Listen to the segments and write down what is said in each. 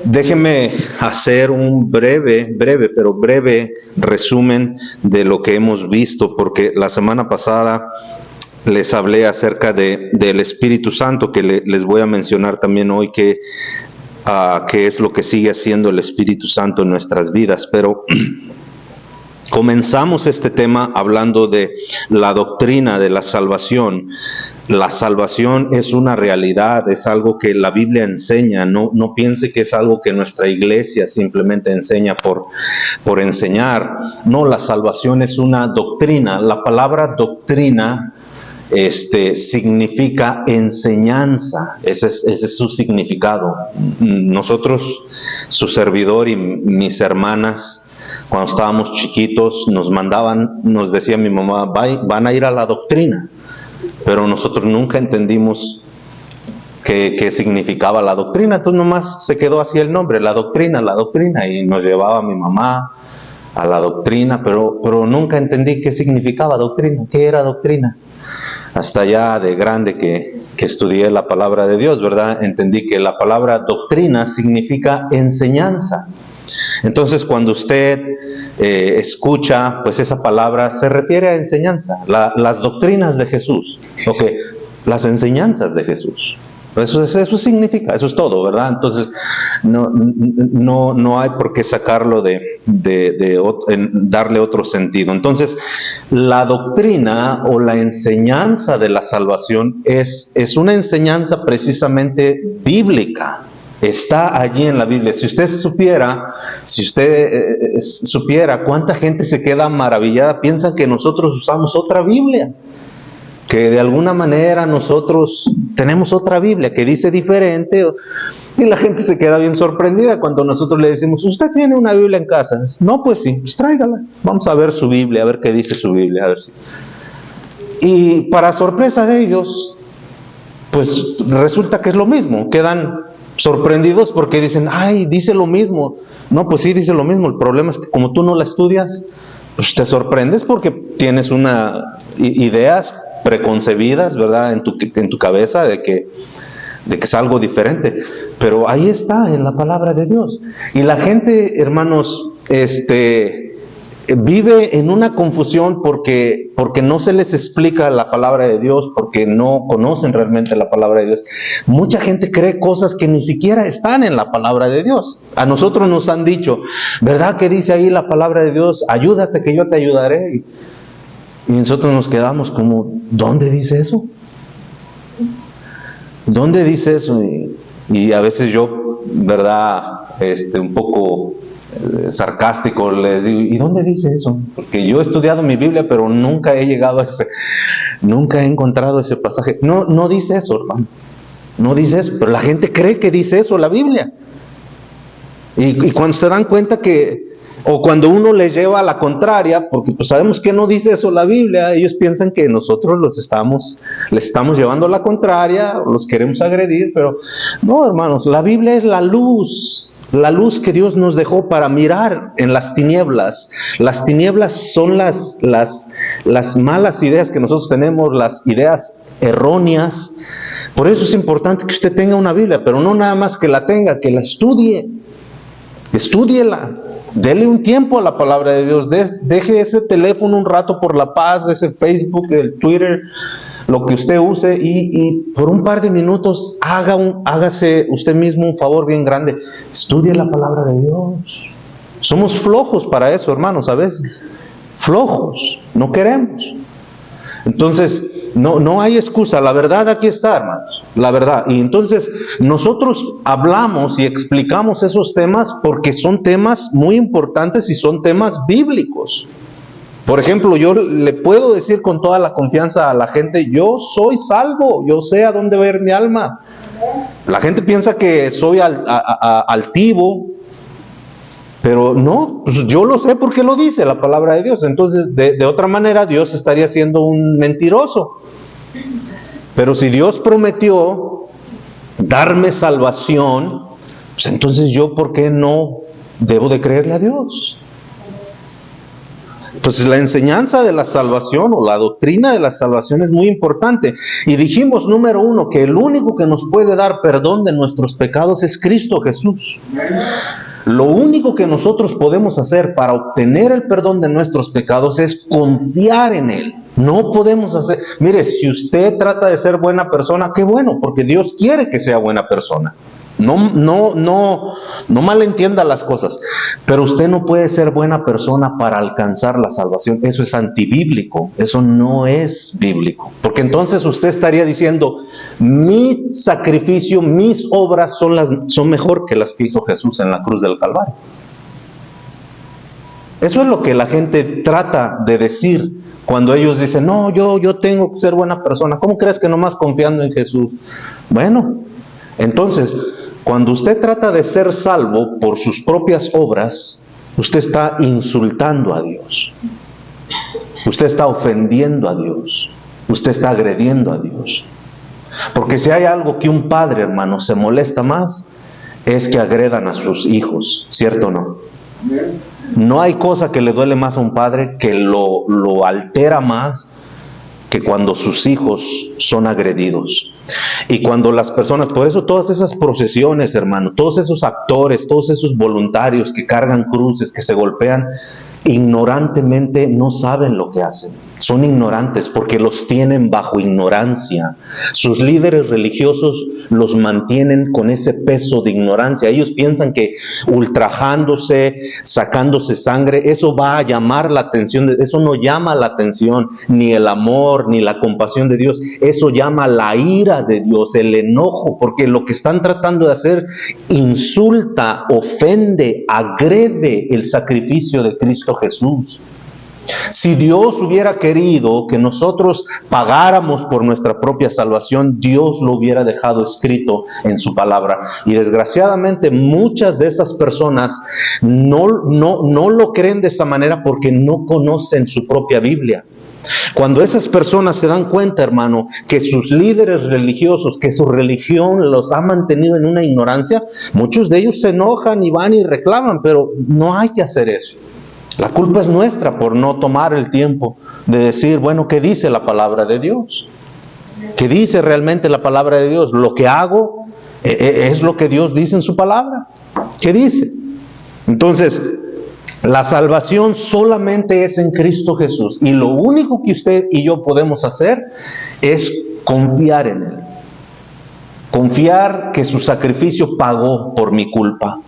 Déjeme hacer un breve resumen de lo que hemos visto, porque la semana pasada les hablé acerca del Espíritu Santo, que les voy a mencionar también hoy qué es lo que sigue haciendo el Espíritu Santo en nuestras vidas, pero comenzamos este tema hablando de la doctrina de la salvación. La salvación es una realidad, es algo que la Biblia enseña. No piense que es algo que nuestra iglesia simplemente enseña por enseñar. No, la salvación es una doctrina. La palabra doctrina significa enseñanza. Ese es su significado. Nosotros, su servidor y mis hermanas, cuando estábamos chiquitos, nos decía mi mamá, van a ir a la doctrina, pero nosotros nunca entendimos qué significaba la doctrina, entonces nomás se quedó así el nombre, la doctrina, y nos llevaba mi mamá a la doctrina, pero nunca entendí qué significaba doctrina, qué era doctrina. Hasta ya de grande que estudié la palabra de Dios, ¿verdad? Entendí que la palabra doctrina significa enseñanza. Entonces, cuando usted escucha, pues esa palabra se refiere a enseñanza, las doctrinas de Jesús, las enseñanzas de Jesús. Eso significa, eso es todo, ¿verdad? Entonces, no hay por qué sacarlo darle otro sentido. Entonces, la doctrina o la enseñanza de la salvación es una enseñanza precisamente bíblica. Está allí en la Biblia. Si usted supiera cuánta gente se queda maravillada, piensan que nosotros usamos otra Biblia, que de alguna manera nosotros tenemos otra Biblia que dice diferente, y la gente se queda bien sorprendida cuando nosotros le decimos, ¿usted tiene una Biblia en casa? No, pues sí, pues tráigala, vamos a ver su Biblia, a ver qué dice su Biblia, a ver si. Y para sorpresa de ellos, pues resulta que es lo mismo, quedan sorprendidos porque dicen, ay, dice lo mismo. No, pues sí, dice lo mismo. El problema es que como tú no la estudias, pues te sorprendes porque tienes ideas preconcebidas, ¿verdad? En tu cabeza de que es algo diferente. Pero ahí está, en la palabra de Dios. Y la gente, hermanos, vive en una confusión porque no se les explica la palabra de Dios, porque no conocen realmente la palabra de Dios. Mucha gente cree cosas que ni siquiera están en la palabra de Dios. A nosotros nos han dicho, ¿verdad que dice ahí la palabra de Dios? Ayúdate que yo te ayudaré. Y nosotros nos quedamos como, ¿dónde dice eso? ¿Dónde dice eso? Y a veces yo, ¿verdad? Un poco sarcástico les digo, ¿y dónde dice eso? Porque yo he estudiado mi Biblia, pero nunca he llegado nunca he encontrado ese pasaje. No dice eso, hermano. No dice eso, pero la gente cree que dice eso la Biblia. Y cuando se dan cuenta o cuando uno les lleva a la contraria, porque pues sabemos que no dice eso la Biblia, ellos piensan que nosotros les estamos llevando a la contraria, los queremos agredir, pero no, hermanos, la Biblia es la luz que Dios nos dejó para mirar en las tinieblas. Las tinieblas son las malas ideas que nosotros tenemos, las ideas erróneas. Por eso es importante que usted tenga una Biblia, pero no nada más que la tenga, que la estudie. Estúdiela. Dele un tiempo a la palabra de Dios. Deje ese teléfono un rato por la paz, ese Facebook, el Twitter, lo que usted use, y por un par de minutos hágase usted mismo un favor bien grande. Estudie la palabra de Dios. Somos flojos para eso, hermanos, a veces. Flojos, no queremos. Entonces, no hay excusa. La verdad aquí está, hermanos. La verdad. Y entonces, nosotros hablamos y explicamos esos temas porque son temas muy importantes y son temas bíblicos. Por ejemplo, yo le puedo decir con toda la confianza a la gente, yo soy salvo, yo sé a dónde va a ir mi alma. La gente piensa que soy altivo, pero no, pues yo lo sé porque lo dice la palabra de Dios. Entonces, de otra manera, Dios estaría siendo un mentiroso. Pero si Dios prometió darme salvación, pues entonces yo, ¿por qué no debo de creerle a Dios? Entonces la enseñanza de la salvación o la doctrina de la salvación es muy importante. Y dijimos, número 1, que el único que nos puede dar perdón de nuestros pecados es Cristo Jesús. Lo único que nosotros podemos hacer para obtener el perdón de nuestros pecados es confiar en Él. No podemos hacer... Mire, si usted trata de ser buena persona, qué bueno, porque Dios quiere que sea buena persona. No malentienda las cosas, pero usted no puede ser buena persona para alcanzar la salvación. Eso es antibíblico, eso no es bíblico, porque entonces usted estaría diciendo, mi sacrificio, mis obras son mejor que las que hizo Jesús en la cruz del Calvario. Eso es lo que la gente trata de decir cuando ellos dicen, no, yo tengo que ser buena persona. ¿Cómo crees que nomás confiando en Jesús? Bueno, entonces, cuando usted trata de ser salvo por sus propias obras, usted está insultando a Dios. Usted está ofendiendo a Dios. Usted está agrediendo a Dios. Porque si hay algo que un padre, hermano, se molesta más, es que agredan a sus hijos, ¿cierto o no? No hay cosa que le duele más a un padre que lo altera más que cuando sus hijos son agredidos. Y cuando las personas, por eso todas esas procesiones, hermano, todos esos actores, todos esos voluntarios que cargan cruces, que se golpean, ignorantemente no saben lo que hacen. Son ignorantes porque los tienen bajo ignorancia. Sus líderes religiosos los mantienen con ese peso de ignorancia. Ellos piensan que ultrajándose, sacándose sangre, eso va a llamar la atención. Eso no llama la atención, ni el amor, ni la compasión de Dios. Eso llama la ira de Dios, el enojo, porque lo que están tratando de hacer insulta, ofende, agrede el sacrificio de Cristo Jesús. Si Dios hubiera querido que nosotros pagáramos por nuestra propia salvación, Dios lo hubiera dejado escrito en su palabra. Y desgraciadamente muchas de esas personas no lo creen de esa manera porque no conocen su propia Biblia. Cuando esas personas se dan cuenta, hermano, que sus líderes religiosos, que su religión los ha mantenido en una ignorancia, muchos de ellos se enojan y van y reclaman, pero no hay que hacer eso. La culpa es nuestra por no tomar el tiempo de decir, bueno, ¿qué dice la palabra de Dios? ¿Qué dice realmente la palabra de Dios? ¿Lo que hago es lo que Dios dice en su palabra? ¿Qué dice? Entonces, la salvación solamente es en Cristo Jesús. Y lo único que usted y yo podemos hacer es confiar en Él. Confiar que su sacrificio pagó por mi culpa.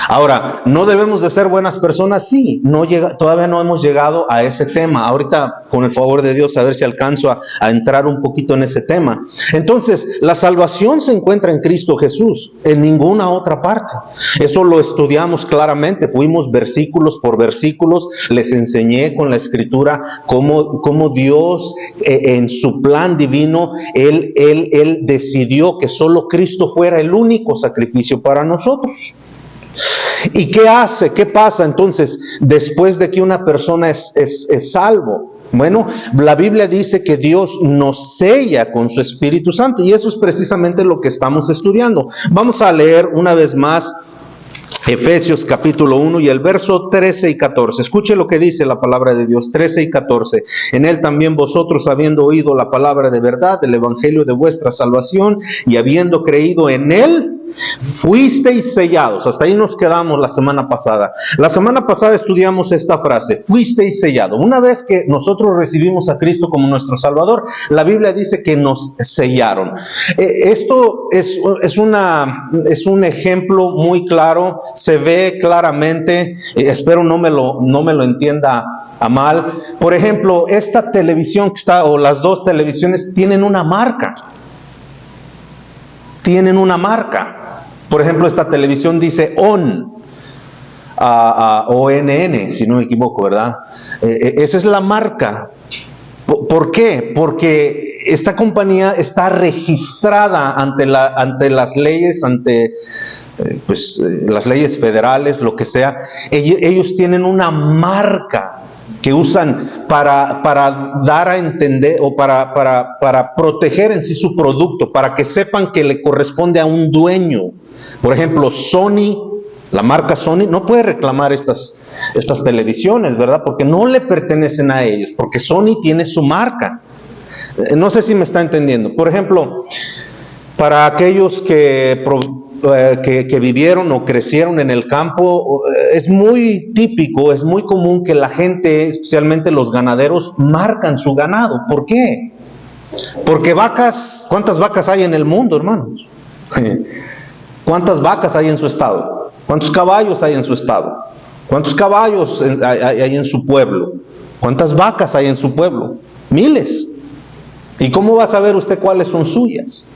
Ahora, ¿no debemos de ser buenas personas? Sí, todavía no hemos llegado a ese tema. Ahorita, con el favor de Dios, a ver si alcanzo a entrar un poquito en ese tema. Entonces, la salvación se encuentra en Cristo Jesús, en ninguna otra parte. Eso lo estudiamos claramente, fuimos versículos por versículos, les enseñé con la Escritura cómo Dios, en su plan divino, Él decidió que solo Cristo fuera el único sacrificio para nosotros. ¿Y qué hace? ¿Qué pasa entonces después de que una persona es salvo? Bueno, la Biblia dice que Dios nos sella con su Espíritu Santo y eso es precisamente lo que estamos estudiando. Vamos a leer una vez más Efesios capítulo 1 y el verso 13 y 14. Escuche lo que dice la palabra de Dios, 13 y 14. En él también vosotros, habiendo oído la palabra de verdad, el evangelio de vuestra salvación, y habiendo creído en él, fuisteis sellados. Hasta ahí nos quedamos la semana pasada. La semana pasada estudiamos esta frase, fuisteis sellados. Una vez que nosotros recibimos a Cristo como nuestro Salvador, la Biblia dice que nos sellaron. Esto es un ejemplo muy claro, se ve claramente, espero no me lo entienda a mal. Por ejemplo, esta televisión que está, o las dos televisiones, tienen una marca. Tienen una marca. Por ejemplo, esta televisión dice ONN, si no me equivoco, ¿verdad? Esa es la marca. ¿Por qué? Porque esta compañía está registrada ante las leyes, las leyes federales, lo que sea. Ellos tienen una marca que usan para dar a entender o para proteger en sí su producto, para que sepan que le corresponde a un dueño. Por ejemplo, Sony La marca Sony no puede reclamar estas televisiones, ¿verdad? Porque no le pertenecen a ellos, porque Sony tiene su marca. No sé si me está entendiendo. Por ejemplo, para aquellos que vivieron o crecieron en el campo, es muy típico, es muy común que la gente, especialmente los ganaderos, marcan su ganado. ¿Por qué? Porque vacas, ¿cuántas vacas hay en el mundo, hermanos? ¿Cuántas vacas hay en su estado? ¿Cuántos caballos hay en su estado? ¿Cuántos caballos hay en su pueblo? ¿Cuántas vacas hay en su pueblo? Miles. ¿Y cómo va a saber usted cuáles son suyas?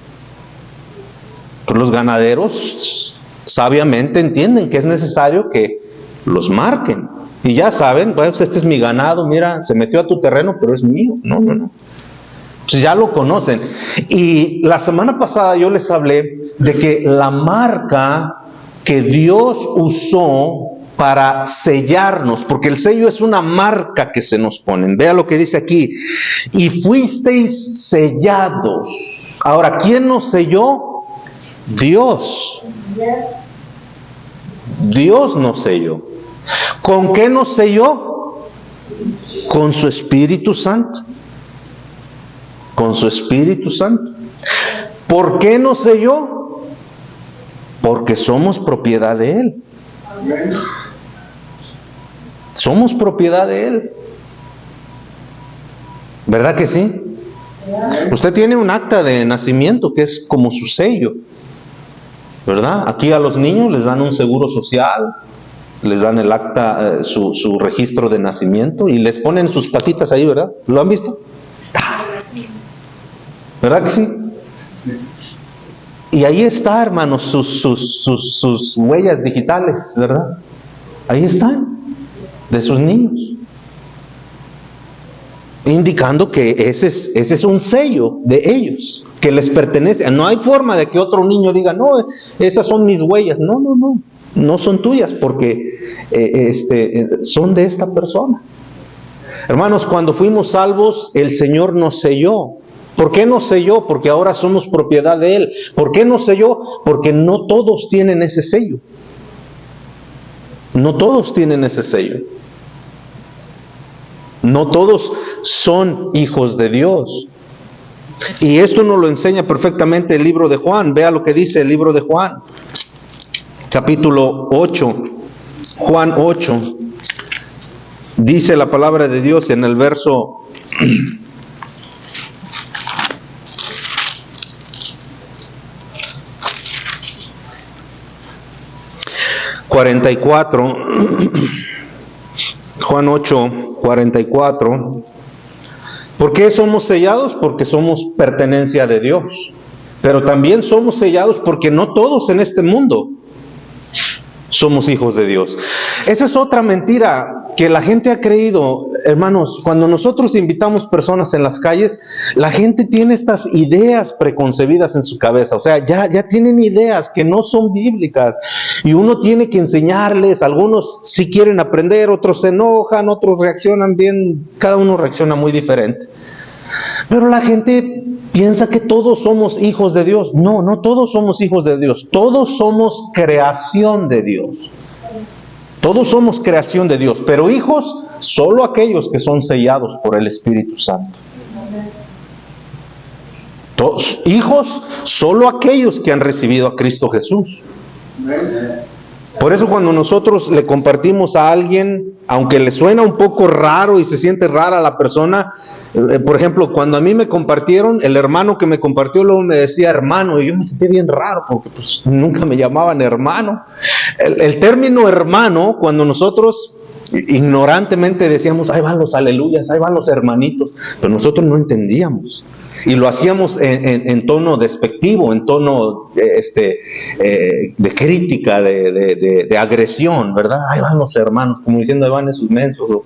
Pues los ganaderos sabiamente entienden que es necesario que los marquen. Y ya saben, pues este es mi ganado, mira, se metió a tu terreno, pero es mío. No. Entonces ya lo conocen. Y la semana pasada yo les hablé de que la marca que Dios usó para sellarnos, porque el sello es una marca que se nos ponen. Vea lo que dice aquí: y fuisteis sellados. Ahora, ¿quién nos selló? Dios. Dios nos selló. ¿Con qué nos selló? Con su Espíritu Santo. Con su Espíritu Santo. ¿Por qué nos selló? Porque somos propiedad de Él. Somos propiedad de Él. ¿Verdad que sí? Usted tiene un acta de nacimiento que es como su sello, ¿verdad? Aquí a los niños les dan un seguro social, les dan el acta, su registro de nacimiento, y les ponen sus patitas ahí, ¿verdad? ¿Lo han visto? ¿Verdad que sí? Y ahí está, hermanos, sus huellas digitales, ¿verdad? Ahí están, de sus niños, indicando que ese es un sello de ellos, que les pertenece. No hay forma de que otro niño diga, no, esas son mis huellas. No son tuyas, porque son de esta persona. Hermanos, cuando fuimos salvos, el Señor nos selló. ¿Por qué nos selló? Porque ahora somos propiedad de Él. ¿Por qué nos selló? Porque no todos tienen ese sello. No todos tienen ese sello. No todos son hijos de Dios. Y esto nos lo enseña perfectamente el libro de Juan. Vea lo que dice el libro de Juan. Capítulo 8. Juan 8. Dice la palabra de Dios en el verso 44, Juan 8, 44. ¿Por qué somos sellados? Porque somos pertenencia de Dios. Pero también somos sellados porque no todos en este mundo somos hijos de Dios. Esa es otra mentira que la gente ha creído, hermanos. Cuando nosotros invitamos personas en las calles, la gente tiene estas ideas preconcebidas en su cabeza. O sea, ya tienen ideas que no son bíblicas, y uno tiene que enseñarles. Algunos sí quieren aprender, otros se enojan, otros reaccionan bien, cada uno reacciona muy diferente. Pero la gente piensa que todos somos hijos de Dios. No todos somos hijos de Dios. Todos somos creación de Dios. Todos somos creación de Dios. Pero hijos, solo aquellos que son sellados por el Espíritu Santo. Todos, hijos, solo aquellos que han recibido a Cristo Jesús. Por eso cuando nosotros le compartimos a alguien, aunque le suena un poco raro y se siente rara la persona, por ejemplo, cuando a mí me compartieron, el hermano que me compartió luego me decía hermano, y yo me sentí bien raro porque pues nunca me llamaban hermano. El término hermano, cuando nosotros ignorantemente decíamos, ahí van los aleluyas, ahí van los hermanitos, pero nosotros no entendíamos. Y lo hacíamos en tono despectivo, en tono de crítica, de agresión, ¿verdad? Ahí van los hermanos, como diciendo, ahí van esos mensos, o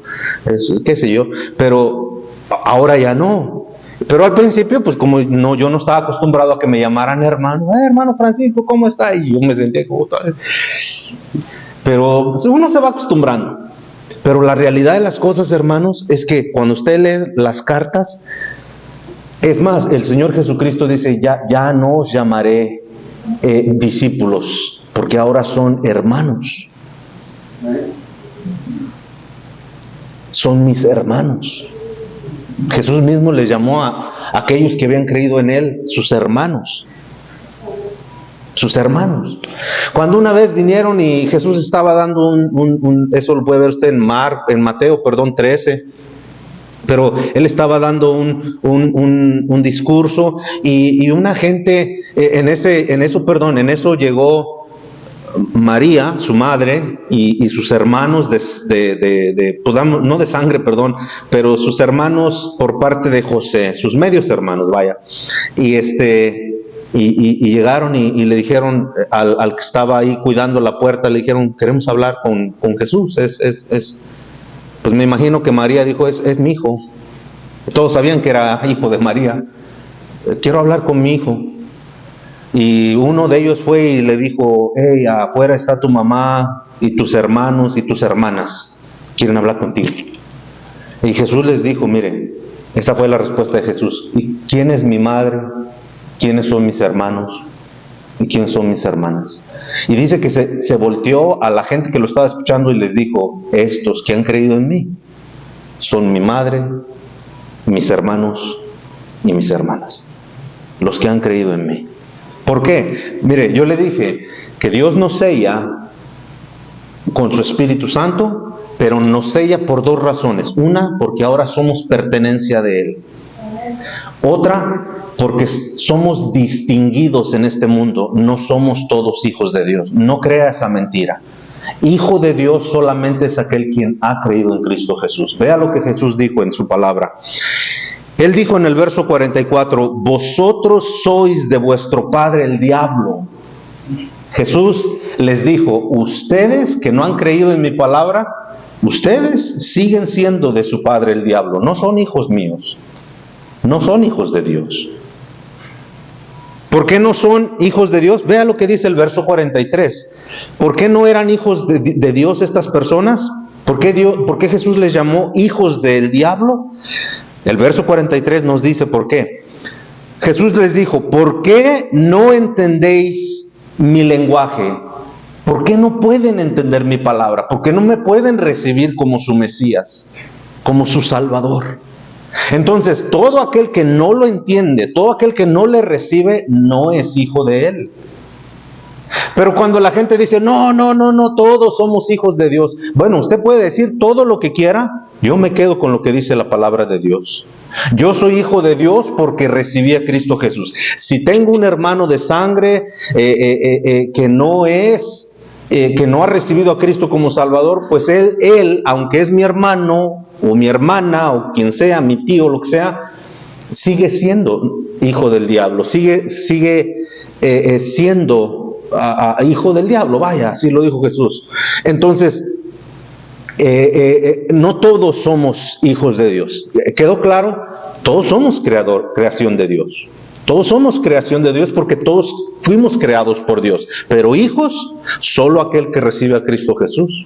qué sé yo. Pero ahora ya no. Pero al principio, pues como yo no estaba acostumbrado a que me llamaran hermano. Hermano Francisco, ¿cómo está? Y yo me sentía como tal. Pero uno se va acostumbrando. Pero la realidad de las cosas, hermanos, es que cuando usted lee las cartas, es más, el Señor Jesucristo dice, ya no os llamaré discípulos, porque ahora son hermanos. Son mis hermanos. Jesús mismo les llamó a aquellos que habían creído en Él sus hermanos. Sus hermanos. Cuando una vez vinieron y Jesús estaba dando eso lo puede ver usted en Mateo 13, pero Él estaba dando un discurso y una gente, en eso llegó María, su madre, y sus hermanos no de sangre, pero sus hermanos por parte de José, sus medios hermanos, vaya. Y llegaron y le dijeron al que estaba ahí cuidando la puerta, le dijeron, queremos hablar con Jesús. Pues me imagino que María dijo, es mi hijo. Todos sabían que era hijo de María. Quiero hablar con mi hijo. Y uno de ellos fue y le dijo, hey, afuera está tu mamá y tus hermanos y tus hermanas. Quieren hablar contigo. Y Jesús les dijo, miren, esta fue la respuesta de Jesús. ¿Y quién es mi madre? ¿Quiénes son mis hermanos? ¿Y quiénes son mis hermanas? Y dice que se volteó a la gente que lo estaba escuchando y les dijo, estos que han creído en mí son mi madre, mis hermanos y mis hermanas. Los que han creído en mí. ¿Por qué? Mire, yo le dije que Dios nos sella con su Espíritu Santo, pero nos sella por dos razones. Una, porque ahora somos pertenencia de Él. Otra, porque somos distinguidos en este mundo. No somos todos hijos de Dios. No crea esa mentira. Hijo de Dios solamente es aquel quien ha creído en Cristo Jesús. Vea lo que Jesús dijo en su palabra. Él dijo en el verso 44, vosotros sois de vuestro padre el diablo. Jesús les dijo, ustedes que no han creído en mi palabra, ustedes siguen siendo de su padre el diablo. No son hijos míos. No son hijos de Dios. ¿Por qué no son hijos de Dios? Vea lo que dice el verso 43. ¿Por qué no eran hijos de Dios estas personas? ¿Por qué Jesús les llamó hijos del diablo? El verso 43 nos dice por qué. Jesús les dijo, ¿por qué no entendéis mi lenguaje? ¿Por qué no pueden entender mi palabra? ¿Por qué no me pueden recibir como su Mesías, como su Salvador? Entonces, todo aquel que no lo entiende, todo aquel que no le recibe, no es hijo de Él. Pero cuando la gente dice, no, todos somos hijos de Dios. Bueno, usted puede decir todo lo que quiera, yo me quedo con lo que dice la palabra de Dios. Yo soy hijo de Dios porque recibí a Cristo Jesús. Si tengo un hermano de sangre que no ha recibido a Cristo como Salvador, pues él, aunque es mi hermano o mi hermana o quien sea, mi tío, lo que sea, sigue siendo hijo del diablo, sigue siendo hijo del diablo, vaya, así lo dijo Jesús. Entonces, no todos somos hijos de Dios. ¿Quedó claro? Todos somos creación de Dios. Todos somos creación de Dios porque todos fuimos creados por Dios. Pero hijos, solo aquel que recibe a Cristo Jesús.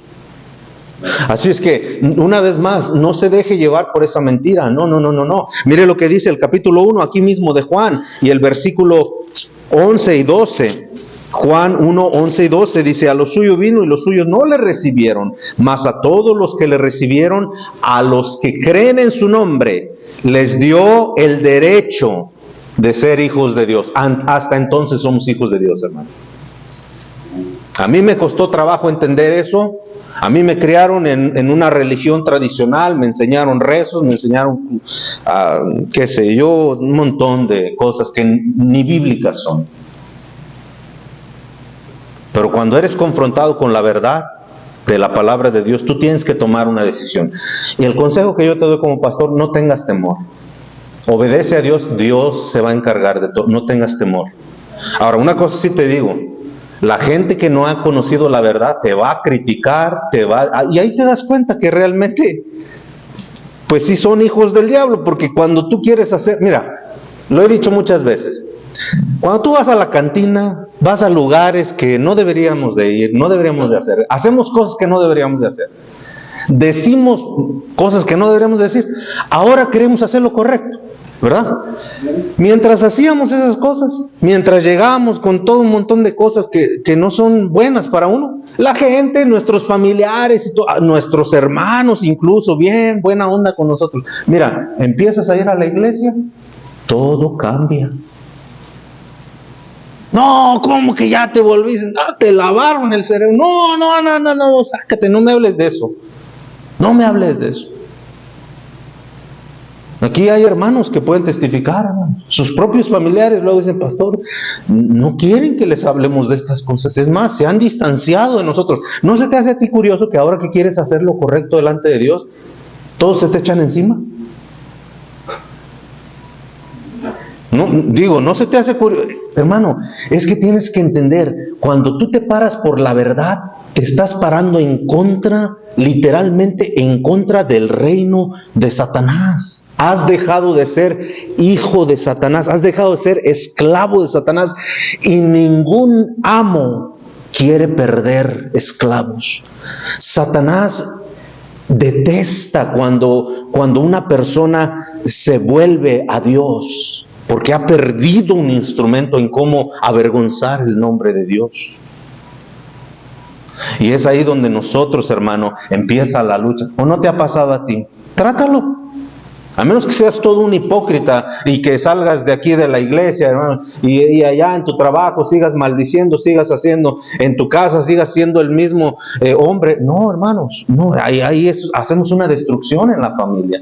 Así es que, una vez más, no se deje llevar por esa mentira. No. Mire lo que dice el capítulo 1 aquí mismo de Juan y el versículo 11 y 12. Juan 1, 11 y 12 dice, a los suyos vino y los suyos no le recibieron, mas a todos los que le recibieron, a los que creen en su nombre, les dio el derecho de ser hijos de Dios. Hasta entonces somos hijos de Dios, hermano. A mí me costó trabajo entender eso. A mí me criaron en una religión tradicional, me enseñaron rezos, me enseñaron, qué sé yo, un montón de cosas que ni bíblicas son. Pero cuando eres confrontado con la verdad de la palabra de Dios, tú tienes que tomar una decisión. Y el consejo que yo te doy como pastor, no tengas temor. Obedece a Dios, Dios se va a encargar de todo, no tengas temor. Ahora, una cosa sí te digo, la gente que no ha conocido la verdad te va a criticar, y ahí te das cuenta que realmente, pues sí son hijos del diablo, porque cuando tú quieres hacer, mira, lo he dicho muchas veces, cuando tú vas a la cantina, vas a lugares que no deberíamos de ir, no deberíamos de hacer, hacemos cosas que no deberíamos de hacer, decimos cosas que no deberíamos decir, ahora queremos hacer lo correcto. ¿verdad? Mientras hacíamos esas cosas, mientras llegábamos con todo un montón de cosas que no son buenas para uno, la gente, nuestros familiares, nuestros hermanos incluso, bien, buena onda con nosotros. Mira, empiezas a ir a la iglesia, todo cambia. No, ¿cómo que ya te volviste? No, te lavaron el cerebro. No, sácate, no me hables de eso. No me hables de eso. Aquí hay hermanos que pueden testificar, hermanos. Sus propios familiares luego dicen, pastor, no quieren que les hablemos de estas cosas. Es más, se han distanciado de nosotros. ¿No se te hace a ti curioso que ahora que quieres hacer lo correcto delante de Dios, todos se te echan encima? No se te hace curioso. Hermano, es que tienes que entender, cuando tú te paras por la verdad, te estás parando en contra, literalmente en contra del reino de Satanás. Has dejado de ser hijo de Satanás, has dejado de ser esclavo de Satanás, y ningún amo quiere perder esclavos. Satanás detesta cuando una persona se vuelve a Dios, porque ha perdido un instrumento en cómo avergonzar el nombre de Dios. Y es ahí donde nosotros, hermano, empieza la lucha. ¿O no te ha pasado a ti? Trátalo. A menos que seas todo un hipócrita y que salgas de aquí de la iglesia, hermano, y allá en tu trabajo sigas maldiciendo, sigas haciendo, en tu casa sigas siendo el mismo hombre. No, hermanos, no, ahí hacemos una destrucción en la familia.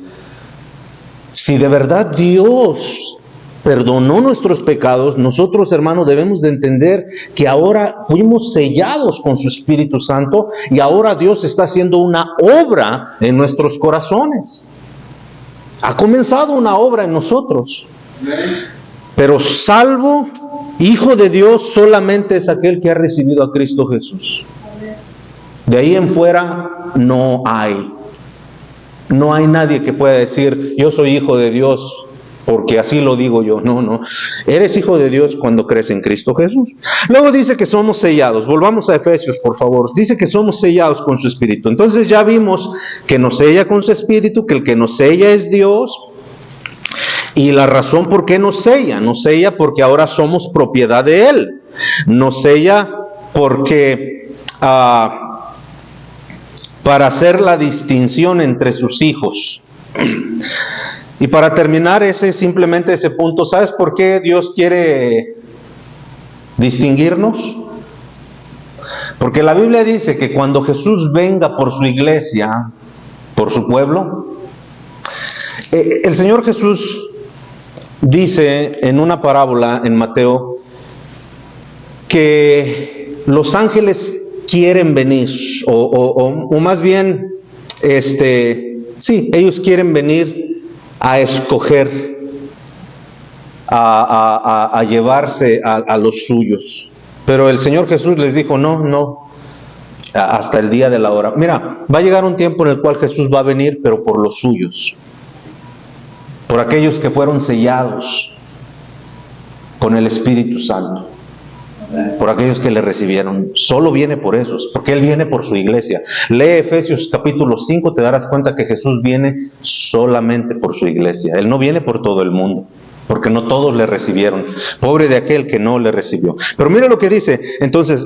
Si de verdad Dios perdonó nuestros pecados, nosotros, hermanos, debemos de entender que ahora fuimos sellados con su Espíritu Santo y ahora Dios está haciendo una obra en nuestros corazones. Ha comenzado una obra en nosotros. Pero salvo, hijo de Dios, solamente es aquel que ha recibido a Cristo Jesús. De ahí en fuera no hay nadie que pueda decir, yo soy hijo de Dios, porque así lo digo yo. No. Eres hijo de Dios cuando crees en Cristo Jesús. Luego dice que somos sellados. Volvamos a Efesios, por favor. Dice que somos sellados con su Espíritu. Entonces ya vimos que nos sella con su Espíritu, que el que nos sella es Dios. Y la razón por qué nos sella porque ahora somos propiedad de Él. Nos sella porque para hacer la distinción entre sus hijos. Y para terminar simplemente ese punto, ¿sabes por qué Dios quiere distinguirnos? Porque la Biblia dice que cuando Jesús venga por su iglesia, por su pueblo, el Señor Jesús dice en una parábola en Mateo que los ángeles quieren venir, o más bien, ellos quieren venir a escoger, a llevarse a los suyos. Pero el Señor Jesús les dijo, no, hasta el día de la hora. Mira, va a llegar un tiempo en el cual Jesús va a venir, pero por los suyos, por aquellos que fueron sellados con el Espíritu Santo, por aquellos que le recibieron. Solo viene por esos, porque Él viene por su iglesia. Lee Efesios capítulo 5, te darás cuenta que Jesús viene solamente por su iglesia. Él no viene por todo el mundo, porque no todos le recibieron. Pobre de aquel que no le recibió. Pero mira lo que dice entonces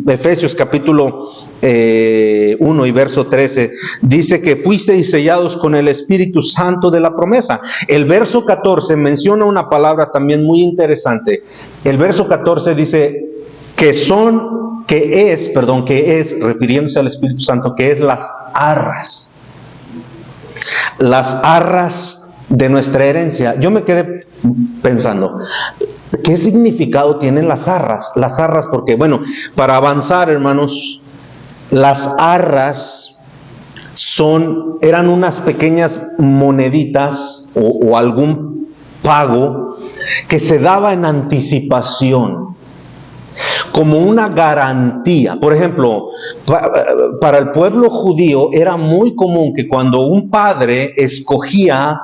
Efesios capítulo 1 y verso 13. Dice que fuisteis sellados con el Espíritu Santo de la promesa. El verso 14 menciona una palabra también muy interesante. El verso 14 dice que es, refiriéndose al Espíritu Santo, que es las arras. Las arras de nuestra herencia. Yo me quedé pensando, ¿qué significado tienen las arras? Las arras, porque para avanzar, hermanos, las arras eran unas pequeñas moneditas o algún pago que se daba en anticipación, como una garantía. Por ejemplo, para el pueblo judío era muy común que cuando un padre escogía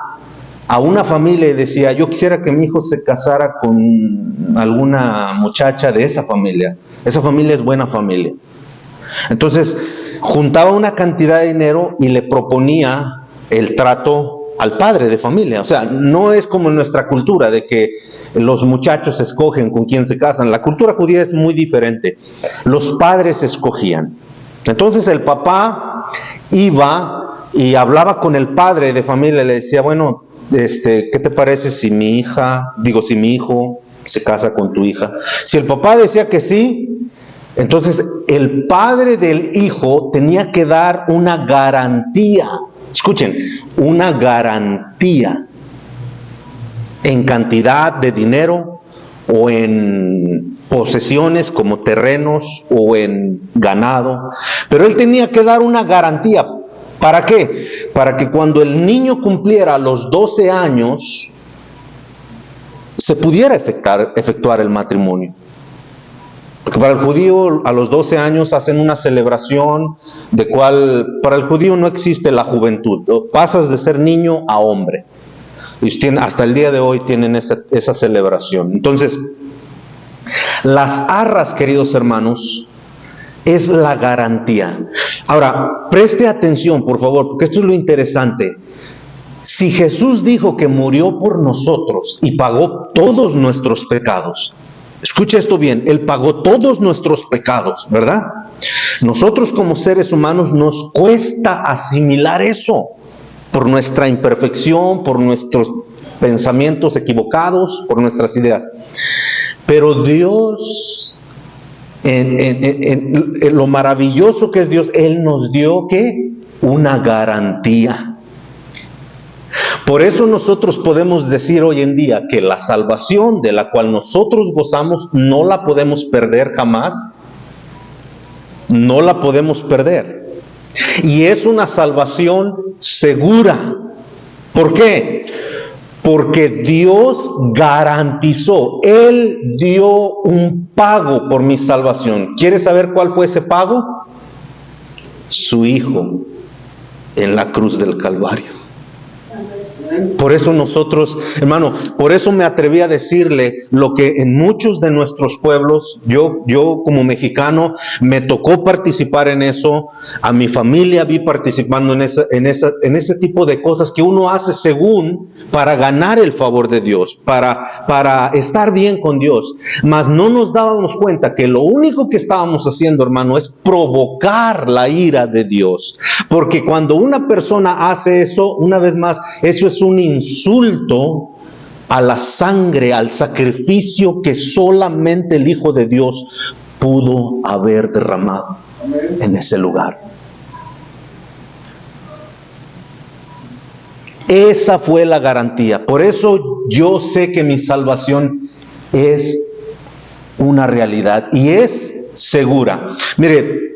a una familia y decía, yo quisiera que mi hijo se casara con alguna muchacha de esa familia es buena familia. Entonces juntaba una cantidad de dinero y le proponía el trato al padre de familia. O sea, no es como en nuestra cultura de que los muchachos escogen con quién se casan. La cultura judía es muy diferente. Los padres escogían. Entonces el papá iba y hablaba con el padre de familia y le decía, bueno, ¿qué te parece si mi hijo se casa con tu hija? Si el papá decía que sí, entonces el padre del hijo tenía que dar una garantía. Escuchen, una garantía en cantidad de dinero o en posesiones como terrenos o en ganado. Pero él tenía que dar una garantía. ¿Para qué? Para que cuando el niño cumpliera los 12 años, se pudiera efectuar el matrimonio. Porque para el judío a los 12 años hacen una celebración de cual para el judío no existe la juventud. Pasas de ser niño a hombre. Y hasta el día de hoy tienen esa celebración. Entonces, las arras, queridos hermanos, es la garantía. Ahora, preste atención, por favor, porque esto es lo interesante. Si Jesús dijo que murió por nosotros y pagó todos nuestros pecados, escuche esto bien, Él pagó todos nuestros pecados, ¿verdad? Nosotros como seres humanos nos cuesta asimilar eso por nuestra imperfección, por nuestros pensamientos equivocados, por nuestras ideas. Pero Dios, en lo maravilloso que es Dios, Él nos dio ¿qué? Una garantía. Por eso nosotros podemos decir hoy en día que la salvación de la cual nosotros gozamos no la podemos perder jamás. No la podemos perder. Y es una salvación segura. ¿Por qué? Porque Dios garantizó, Él dio un pago por mi salvación. ¿Quieres saber cuál fue ese pago? Su Hijo en la cruz del Calvario. Por eso nosotros, hermano, por eso me atreví a decirle lo que en muchos de nuestros pueblos, yo como mexicano, me tocó participar en eso, a mi familia vi participando en ese tipo de cosas que uno hace según para ganar el favor de Dios, para estar bien con Dios. Mas no nos dábamos cuenta que lo único que estábamos haciendo, hermano, es provocar la ira de Dios. Porque cuando una persona hace eso, una vez más, eso es un insulto a la sangre, al sacrificio que solamente el Hijo de Dios pudo haber derramado en ese lugar. Esa fue la garantía. Por eso yo sé que mi salvación es una realidad y es segura. Mire,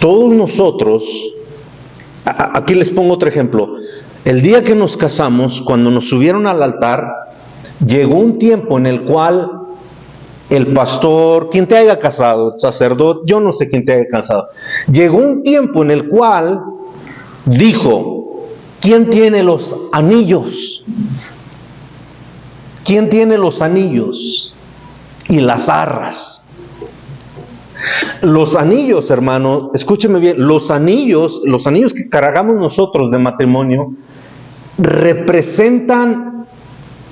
todos nosotros, aquí les pongo otro ejemplo. El día que nos casamos, cuando nos subieron al altar, llegó un tiempo en el cual el pastor, quien te haya casado, el sacerdote, yo no sé quién te haya casado, llegó un tiempo en el cual dijo, ¿quién tiene los anillos? ¿Quién tiene los anillos y las arras? Los anillos, hermano, escúcheme bien, los anillos que cargamos nosotros de matrimonio representan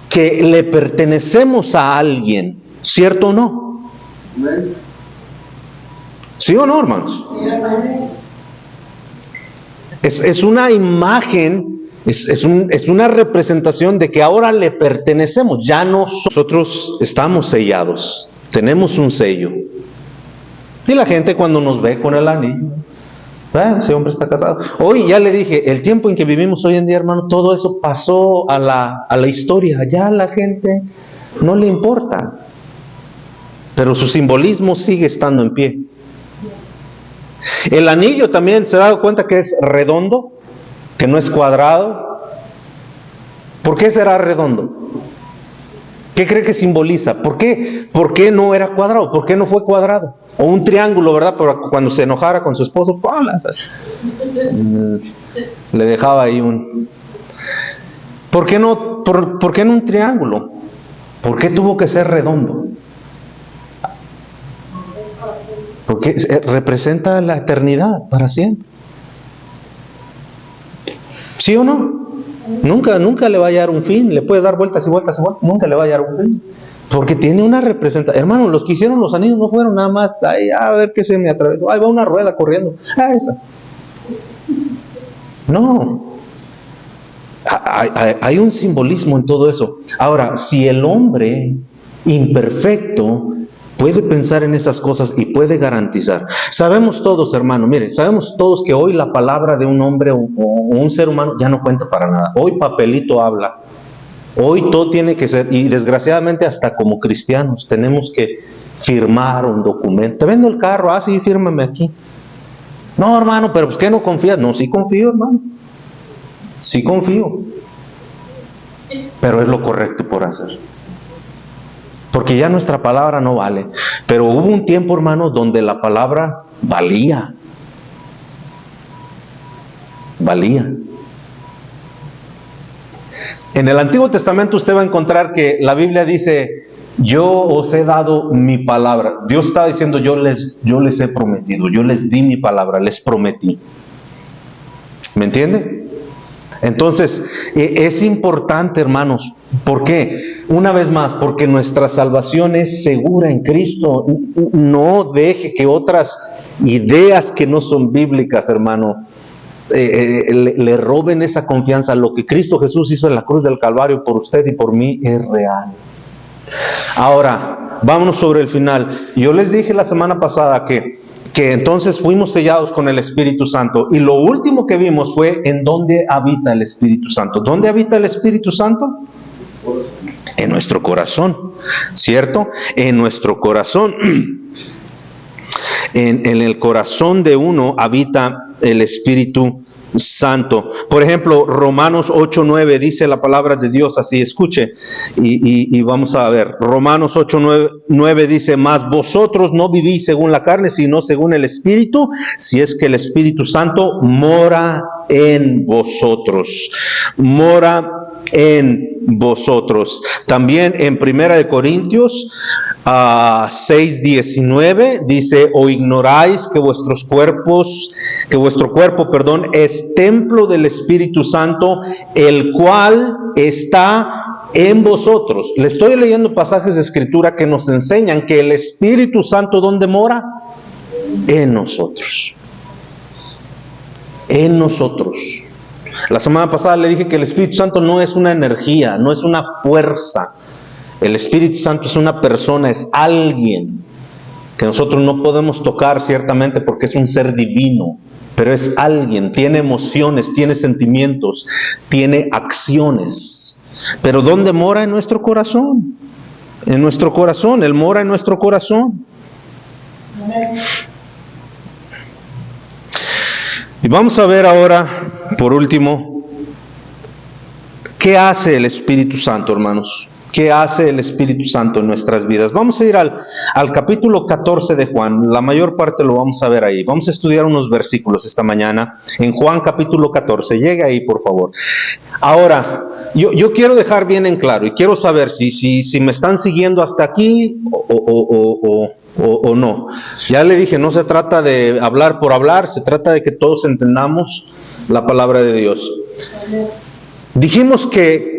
que le pertenecemos a alguien, ¿cierto o no? ¿Sí o no, hermanos? Es una imagen, es una representación de que ahora le pertenecemos, ya nosotros estamos sellados, tenemos un sello. Y la gente cuando nos ve con el anillo, ese hombre está casado. Hoy ya le dije, el tiempo en que vivimos hoy en día, hermano, todo eso pasó a la historia. Ya a la gente no le importa. Pero su simbolismo sigue estando en pie. El anillo también, ¿se ha dado cuenta que es redondo? Que no es cuadrado. ¿Por qué será redondo? ¿Qué cree que simboliza? ¿Por qué no era cuadrado? ¿Por qué no fue cuadrado? O un triángulo, ¿verdad? Pero cuando se enojara con su esposo, le dejaba ahí un... ¿Por qué no un triángulo? ¿Por qué tuvo que ser redondo? Porque representa la eternidad para siempre. ¿Sí o no? Nunca le va a hallar un fin. Le puede dar vueltas y vueltas y vueltas, nunca le va a hallar un fin. Porque tiene una representación. Hermano, los que hicieron los anillos no fueron nada más, ay, a ver qué se me atravesó, ahí va una rueda corriendo, esa. No. Hay un simbolismo en todo eso. Ahora, si el hombre imperfecto puede pensar en esas cosas y puede garantizar. Sabemos todos, hermano, miren, sabemos todos que hoy la palabra de un hombre o un ser humano ya no cuenta para nada. Hoy papelito habla. Hoy todo tiene que ser, y desgraciadamente hasta como cristianos tenemos que firmar un documento. Te vendo el carro, sí, fírmame aquí. No, hermano, pero pues ¿qué no confías? No, sí confío, hermano. Sí confío. Pero es lo correcto por hacer. Porque ya nuestra palabra no vale. Pero hubo un tiempo, hermano, donde la palabra valía. Valía. En el Antiguo Testamento usted va a encontrar que la Biblia dice, yo os he dado mi palabra. Dios está diciendo, yo les he prometido, yo les di mi palabra, les prometí. ¿Me entiende? Entonces, es importante, hermanos. ¿Por qué? Una vez más, porque nuestra salvación es segura en Cristo. No deje que otras ideas que no son bíblicas, hermano, le roben esa confianza. Lo que Cristo Jesús hizo en la cruz del Calvario por usted y por mí es real. Ahora, vámonos sobre el final. Yo les dije la semana pasada que entonces fuimos sellados con el Espíritu Santo, y lo último que vimos fue en dónde habita el Espíritu Santo. ¿Dónde habita el Espíritu Santo? En nuestro corazón, ¿cierto? En nuestro corazón. En el corazón de uno habita el Espíritu Santo. Por ejemplo, Romanos 8:9 dice la palabra de Dios así, escuche, y vamos a ver. Romanos 8:9 dice, mas vosotros no vivís según la carne, sino según el Espíritu, si es que el Espíritu Santo mora en vosotros. Mora en vosotros. También en 1 Corintios 6:19 dice, o ignoráis que vuestro cuerpo, es templo del Espíritu Santo, el cual está en vosotros. Le estoy leyendo pasajes de Escritura que nos enseñan que el Espíritu Santo, ¿dónde mora? En nosotros. En nosotros. La semana pasada le dije que el Espíritu Santo no es una energía, no es una fuerza. El Espíritu Santo es una persona, es alguien que nosotros no podemos tocar ciertamente porque es un ser divino, pero es alguien, tiene emociones, tiene sentimientos, tiene acciones. Pero ¿dónde mora? En nuestro corazón. En nuestro corazón, Él mora en nuestro corazón. Y vamos a ver ahora, por último, ¿qué hace el Espíritu Santo, hermanos? ¿Qué hace el Espíritu Santo en nuestras vidas? Vamos a ir al capítulo 14 de Juan. La mayor parte lo vamos a ver ahí. Vamos a estudiar unos versículos esta mañana en Juan capítulo 14. Llegue ahí, por favor. Ahora, yo quiero dejar bien en claro y quiero saber si me están siguiendo hasta aquí o no. Ya le dije, no se trata de hablar por hablar, se trata de que todos entendamos la palabra de Dios. Dijimos que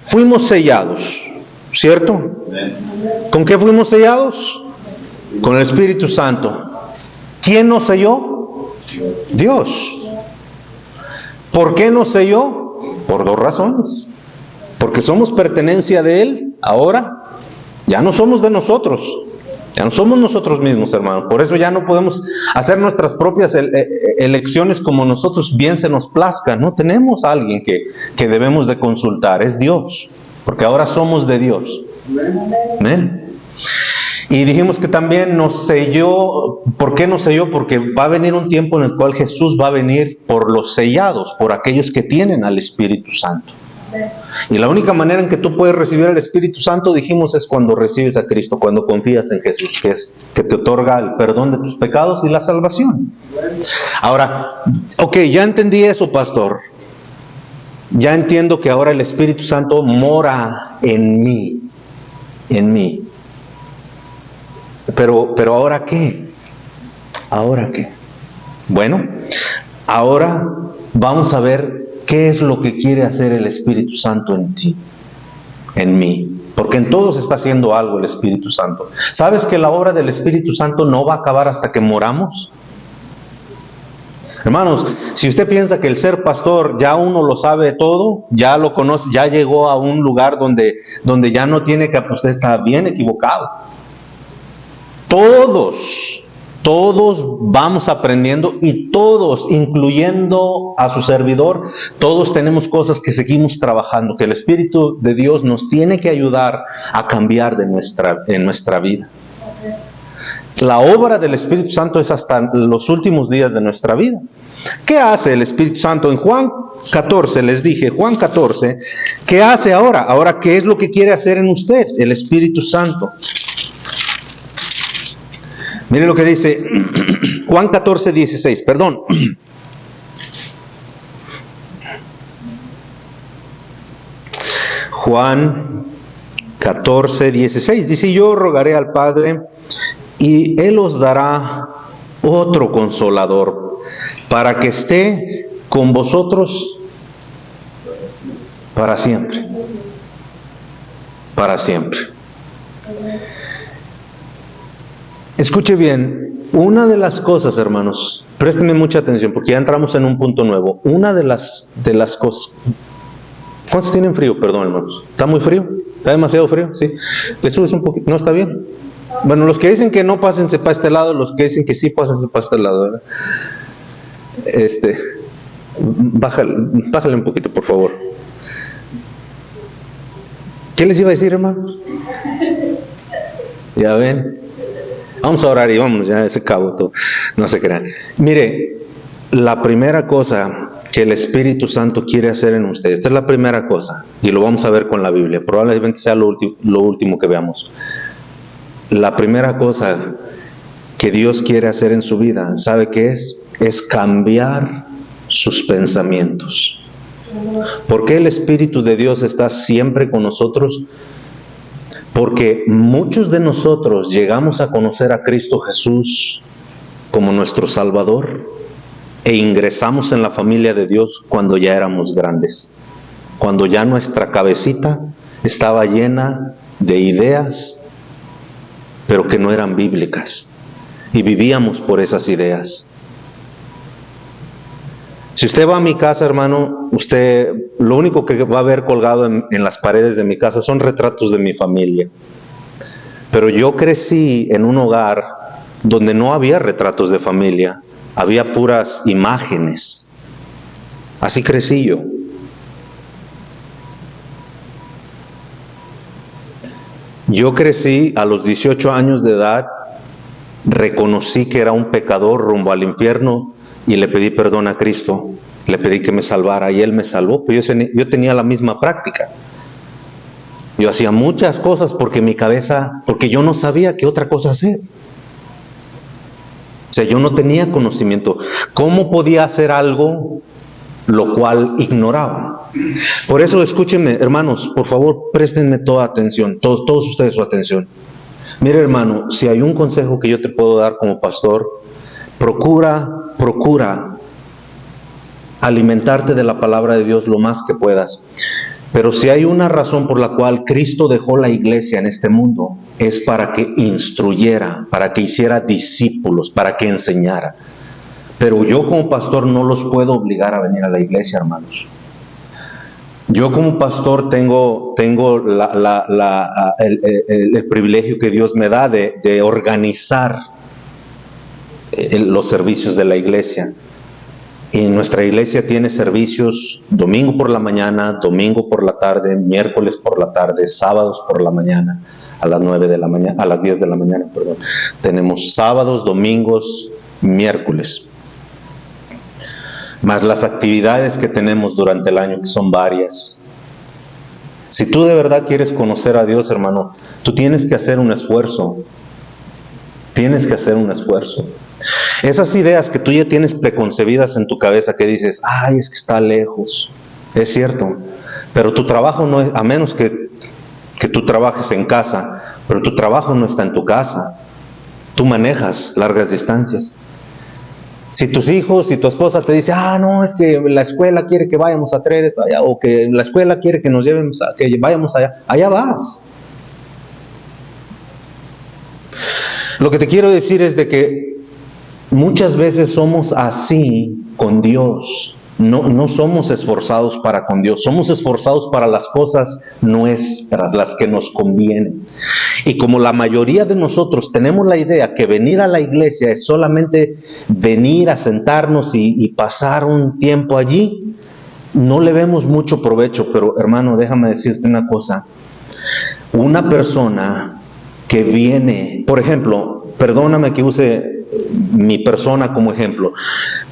fuimos sellados, ¿cierto? ¿Con qué fuimos sellados? Con el Espíritu Santo. ¿Quién nos selló? Dios. ¿Por qué nos selló? Por dos razones. Porque somos pertenencia de Él, ahora ya no somos de nosotros. Ya no somos nosotros mismos, hermanos. Por eso ya no podemos hacer nuestras propias elecciones como nosotros bien se nos plazca. No tenemos a alguien que debemos de consultar. Es Dios. Porque ahora somos de Dios. ¿Amén? Y dijimos que también nos selló. ¿Por qué nos selló? Porque va a venir un tiempo en el cual Jesús va a venir por los sellados, por aquellos que tienen al Espíritu Santo. Y la única manera en que tú puedes recibir el Espíritu Santo, dijimos, es cuando recibes a Cristo, cuando confías en Jesús, que te otorga el perdón de tus pecados y la salvación. Ahora, ok, ya entendí eso, pastor. Ya entiendo que ahora el Espíritu Santo mora en mí. En mí. Pero ¿ahora qué? ¿Ahora qué? Bueno, ahora vamos a ver ¿qué es lo que quiere hacer el Espíritu Santo en ti, en mí? Porque en todos está haciendo algo el Espíritu Santo. ¿Sabes que la obra del Espíritu Santo no va a acabar hasta que moramos? Hermanos, si usted piensa que el ser pastor ya uno lo sabe todo, ya lo conoce, ya llegó a un lugar donde ya no tiene que, usted está bien equivocado. Todos vamos aprendiendo, y todos, incluyendo a su servidor, todos tenemos cosas que seguimos trabajando, que el Espíritu de Dios nos tiene que ayudar a cambiar en nuestra vida. La obra del Espíritu Santo es hasta los últimos días de nuestra vida. ¿Qué hace el Espíritu Santo? En Juan 14, les dije, Juan 14, ¿qué hace ahora? Ahora, ¿qué es lo que quiere hacer en usted el Espíritu Santo? Mire lo que dice Juan 14, 16, perdón. Juan 14, 16, dice: yo rogaré al Padre y Él os dará otro consolador, para que esté con vosotros para siempre. Para siempre. Escuche bien, una de las cosas, hermanos, préstenme mucha atención porque ya entramos en un punto nuevo. Una de las cosas... ¿Cuántos tienen frío? Perdón, hermanos. ¿Está muy frío? ¿Está demasiado frío? Sí. ¿Le subes un poquito? ¿No está bien? Bueno, los que dicen que no, pásense para este lado. Los que dicen que sí, pásense para este lado, ¿verdad? Bájale un poquito, por favor. ¿Qué les iba a decir, hermanos? Ya ven. Vamos a orar y vamos, ya se acabó todo. No se crean. Mire, la primera cosa que el Espíritu Santo quiere hacer en usted, esta es la primera cosa, y lo vamos a ver con la Biblia, probablemente sea lo último que veamos. La primera cosa que Dios quiere hacer en su vida, ¿sabe qué es? Es cambiar sus pensamientos. ¿Por qué el Espíritu de Dios está siempre con nosotros? Porque muchos de nosotros llegamos a conocer a Cristo Jesús como nuestro Salvador e ingresamos en la familia de Dios cuando ya éramos grandes, cuando ya nuestra cabecita estaba llena de ideas, pero que no eran bíblicas, y vivíamos por esas ideas. Si usted va a mi casa, hermano, usted lo único que va a ver colgado en las paredes de mi casa son retratos de mi familia. Pero yo crecí en un hogar donde no había retratos de familia, había puras imágenes. Así crecí yo. Yo crecí a los 18 años de edad, reconocí que era un pecador rumbo al infierno, y le pedí perdón a Cristo, le pedí que me salvara y Él me salvó. Pero yo tenía la misma práctica. Yo hacía muchas cosas porque yo no sabía qué otra cosa hacer. O sea, yo no tenía conocimiento. ¿Cómo podía hacer algo lo cual ignoraba? Por eso, escúchenme, hermanos, por favor, préstenme toda atención, todos ustedes su atención. Mire, hermano, si hay un consejo que yo te puedo dar como pastor, procura alimentarte de la palabra de Dios lo más que puedas. Pero si hay una razón por la cual Cristo dejó la iglesia en este mundo, es para que instruyera, para que hiciera discípulos, para que enseñara. Pero yo como pastor no los puedo obligar a venir a la iglesia, hermanos. Yo como pastor tengo el privilegio que Dios me da de organizar los servicios de la iglesia. Y nuestra iglesia tiene servicios domingo por la mañana, domingo por la tarde, miércoles por la tarde, sábados por la mañana, a las 9 de la mañana, a las 10 de la mañana, perdón. Tenemos sábados, domingos, miércoles. Más las actividades que tenemos durante el año, que son varias. Si tú de verdad quieres conocer a Dios, hermano, tú tienes que hacer un esfuerzo. Tienes que hacer un esfuerzo. Esas ideas que tú ya tienes preconcebidas en tu cabeza, que dices, ay, es que está lejos, es cierto, pero tu trabajo no es, a menos que tú trabajes en casa, pero tu trabajo no está en tu casa, tú manejas largas distancias. Si tus hijos, si tu esposa te dice, no, es que la escuela quiere que vayamos a Treres allá, o que la escuela quiere que nos llevemos, que vayamos allá, allá vas. Lo que te quiero decir es de que muchas veces somos así con Dios. No somos esforzados para con Dios, somos esforzados para las cosas nuestras, las que nos convienen. Y como la mayoría de nosotros tenemos la idea que venir a la iglesia es solamente venir a sentarnos y pasar un tiempo allí, no le vemos mucho provecho. Pero hermano, déjame decirte una cosa. Una persona que viene, por ejemplo, perdóname que use mi persona como ejemplo,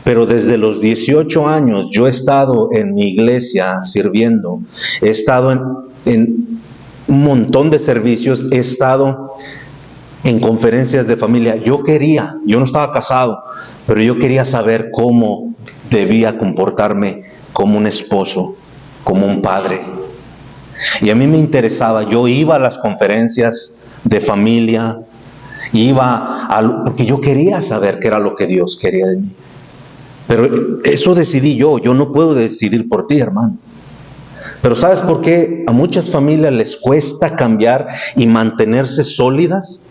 pero desde los 18 años yo he estado en mi iglesia sirviendo, he estado en un montón de servicios, he estado en conferencias de familia. Yo no estaba casado, pero yo quería saber cómo debía comportarme como un esposo, como un padre. Y a mí me interesaba, yo iba a las conferencias de familia, porque yo quería saber qué era lo que Dios quería de mí. Pero eso decidí yo no puedo decidir por ti, hermano. Pero ¿sabes por qué a muchas familias les cuesta cambiar y mantenerse sólidas?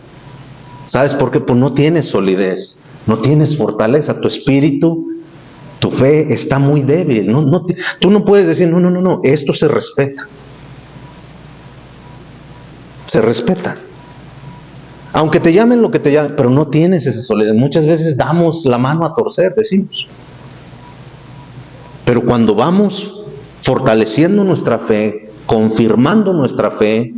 ¿Sabes por qué? Pues no tienes solidez, no tienes fortaleza, tu espíritu, tu fe está muy débil. Tú no puedes decir, no, esto se respeta. Se respeta. Aunque te llamen lo que te llamen, pero no tienes esa solidez. Muchas veces damos la mano a torcer, decimos. Pero cuando vamos fortaleciendo nuestra fe, confirmando nuestra fe,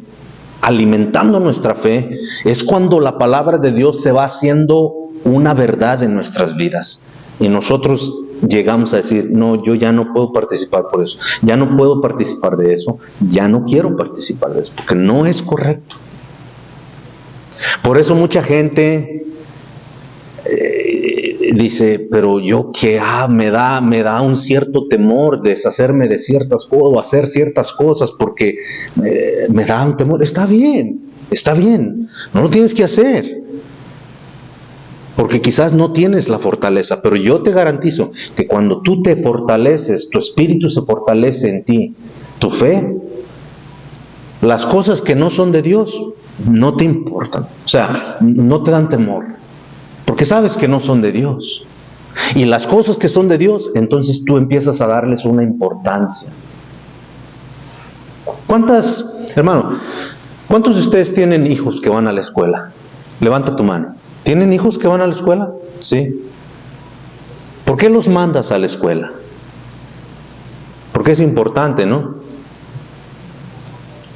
alimentando nuestra fe, es cuando la palabra de Dios se va haciendo una verdad en nuestras vidas. Y nosotros llegamos a decir, no, yo ya no puedo participar por eso, ya no puedo participar de eso, ya no quiero participar de eso, porque no es correcto. Por eso mucha gente dice, pero yo que me da un cierto temor deshacerme de ciertas cosas o hacer ciertas cosas porque me da un temor. Está bien, no lo tienes que hacer, porque quizás no tienes la fortaleza, pero yo te garantizo que cuando tú te fortaleces, tu espíritu se fortalece en ti, tu fe, las cosas que no son de Dios no te importan, o sea, no te dan temor, porque sabes que no son de Dios. Y las cosas que son de Dios, entonces tú empiezas a darles una importancia. Hermano, ¿cuántos de ustedes tienen hijos que van a la escuela? Levanta tu mano. ¿Tienen hijos que van a la escuela? Sí. ¿Por qué los mandas a la escuela? Porque es importante, ¿no?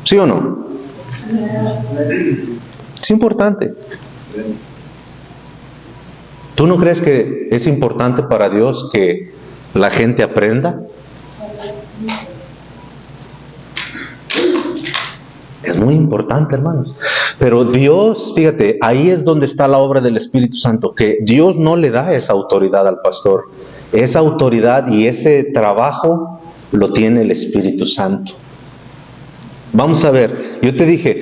¿Sí o no? Es importante. ¿Tú no crees que es importante para Dios que la gente aprenda? Es muy importante, hermanos. Pero Dios, fíjate, ahí es donde está la obra del Espíritu Santo, que Dios no le da esa autoridad al pastor. Esa autoridad y ese trabajo lo tiene el Espíritu Santo. Vamos a ver, yo te dije,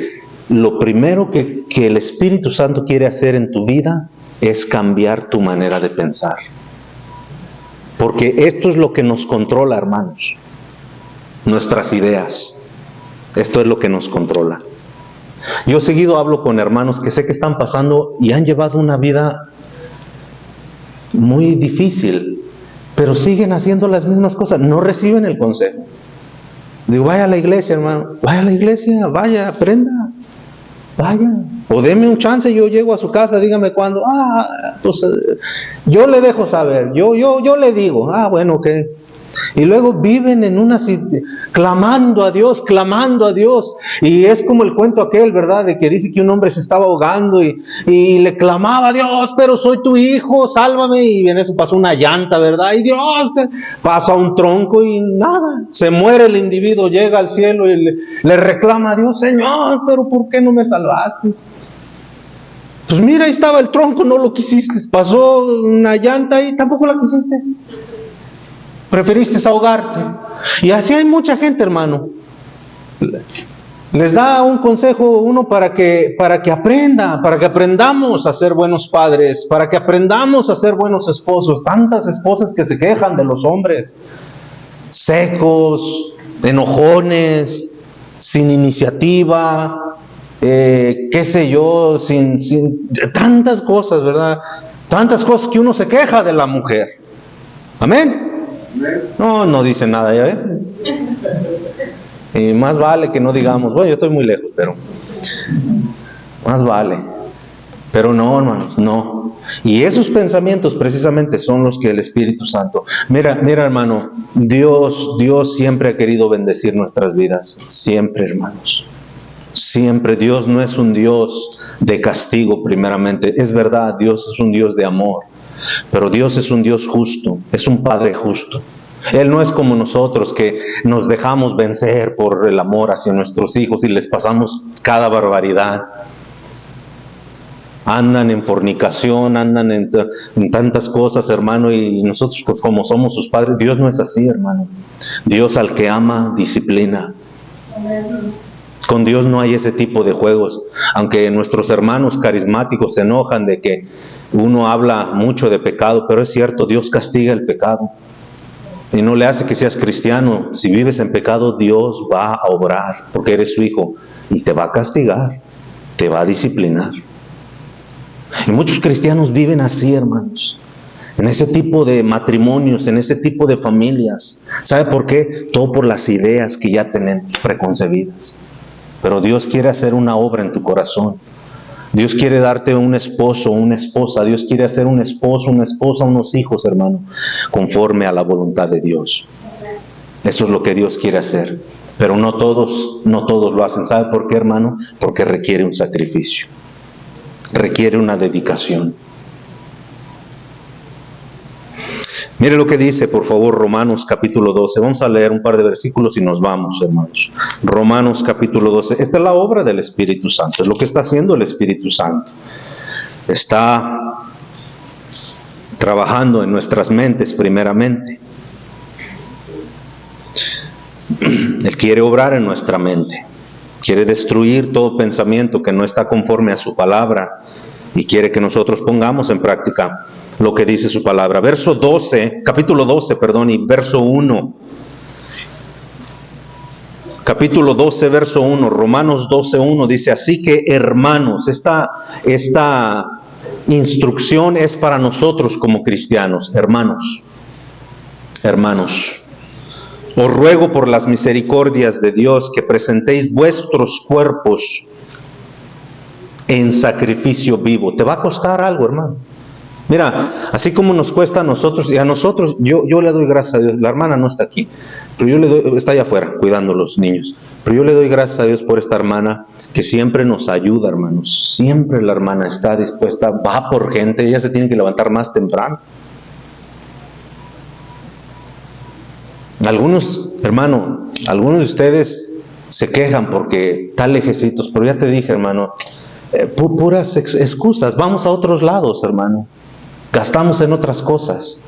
lo primero que el Espíritu Santo quiere hacer en tu vida es cambiar tu manera de pensar. Porque esto es lo que nos controla, hermanos. Nuestras ideas. Esto es lo que nos controla. Yo seguido hablo con hermanos que sé que están pasando y han llevado una vida muy difícil, pero siguen haciendo las mismas cosas, no reciben el consejo. Digo, vaya a la iglesia, hermano, vaya a la iglesia, vaya, aprenda, vaya, o deme un chance, yo llego a su casa, dígame cuándo, pues yo le dejo saber, yo le digo, bueno, ok. Y luego viven en clamando a Dios, y es como el cuento aquel, ¿verdad?, de que dice que un hombre se estaba ahogando y le clamaba a Dios, pero soy tu hijo, sálvame, y en eso pasó una llanta, ¿verdad?, y Dios pasa un tronco y nada, se muere el individuo, llega al cielo y le reclama a Dios, Señor, pero ¿por qué no me salvaste? Pues mira, ahí estaba el tronco, no lo quisiste, pasó una llanta y tampoco la quisiste. Preferiste ahogarte. Y así hay mucha gente, hermano. Les da un consejo uno para que aprendamos a ser buenos padres, para que aprendamos a ser buenos esposos. Tantas esposas que se quejan de los hombres, secos, enojones, sin iniciativa, qué sé yo, sin tantas cosas, ¿verdad? Tantas cosas que uno se queja de la mujer. ¿Amén? No dice nada, ¿ya ven? Y más vale que no digamos, bueno, yo estoy muy lejos, pero más vale. Pero no, hermanos, no. Y esos pensamientos precisamente son los que el Espíritu Santo... Mira, hermano, Dios siempre ha querido bendecir nuestras vidas. Siempre, hermanos. Siempre. Dios no es un Dios de castigo primeramente. Es verdad, Dios es un Dios de amor. Pero Dios es un Dios justo. Es un Padre justo. Él no es como nosotros que nos dejamos vencer por el amor hacia nuestros hijos y les pasamos cada barbaridad. Andan en fornicación, andan en tantas cosas, hermano, y nosotros como somos sus padres, Dios no es así, hermano. Dios al que ama, disciplina. Con Dios no hay ese tipo de juegos. Aunque nuestros hermanos carismáticos se enojan de que uno habla mucho de pecado, pero es cierto, Dios castiga el pecado. Y no le hace que seas cristiano. Si vives en pecado, Dios va a obrar, porque eres su hijo, y te va a castigar, te va a disciplinar. Y muchos cristianos viven así, hermanos, en ese tipo de matrimonios, en ese tipo de familias. ¿Sabe por qué? Todo por las ideas que ya tenemos preconcebidas. Pero Dios quiere hacer una obra en tu corazón. Dios quiere darte un esposo, una esposa. Dios quiere hacer un esposo, una esposa, unos hijos, hermano, conforme a la voluntad de Dios. Eso es lo que Dios quiere hacer. Pero no todos lo hacen. ¿Sabe por qué, hermano? Porque requiere un sacrificio. Requiere una dedicación. Mire lo que dice, por favor, Romanos capítulo 12. Vamos a leer un par de versículos y nos vamos, hermanos. Romanos capítulo 12. Esta es la obra del Espíritu Santo. Es lo que está haciendo el Espíritu Santo. Está trabajando en nuestras mentes primeramente. Él quiere obrar en nuestra mente. Quiere destruir todo pensamiento que no está conforme a su palabra y quiere que nosotros pongamos en práctica lo que dice su palabra. Capítulo 12, y verso 1. Capítulo 12, verso 1, Romanos 12, 1 dice: así que, hermanos, esta instrucción es para nosotros como cristianos. Hermanos, os ruego por las misericordias de Dios que presentéis vuestros cuerpos en sacrificio vivo. Te va a costar algo, hermano. Mira, así como nos cuesta a nosotros, y a nosotros, yo le doy gracias a Dios. La hermana no está aquí, pero está allá afuera cuidando a los niños. Pero yo le doy gracias a Dios por esta hermana que siempre nos ayuda, hermanos. Siempre la hermana está dispuesta, va por gente, ella se tiene que levantar más temprano. Algunos de ustedes se quejan porque están lejecitos, pero ya te dije, hermano, puras excusas. Vamos a otros lados, hermano. Gastamos en otras cosas.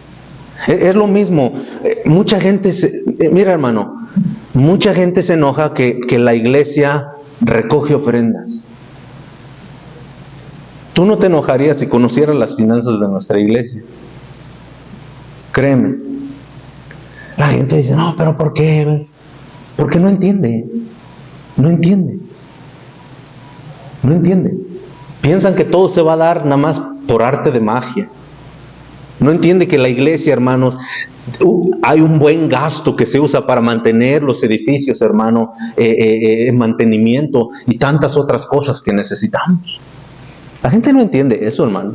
Es lo mismo. Mucha gente mira, hermano, mucha gente se enoja que la iglesia recoge ofrendas. Tú no te enojarías si conocieras las finanzas de nuestra iglesia. Créeme. La gente dice, no, pero ¿por qué? Porque no entiende. No entiende. Piensan que todo se va a dar nada más por arte de magia. No entiende que la iglesia, hermanos, hay un buen gasto que se usa para mantener los edificios, hermano, mantenimiento y tantas otras cosas que necesitamos. La gente no entiende eso, hermano.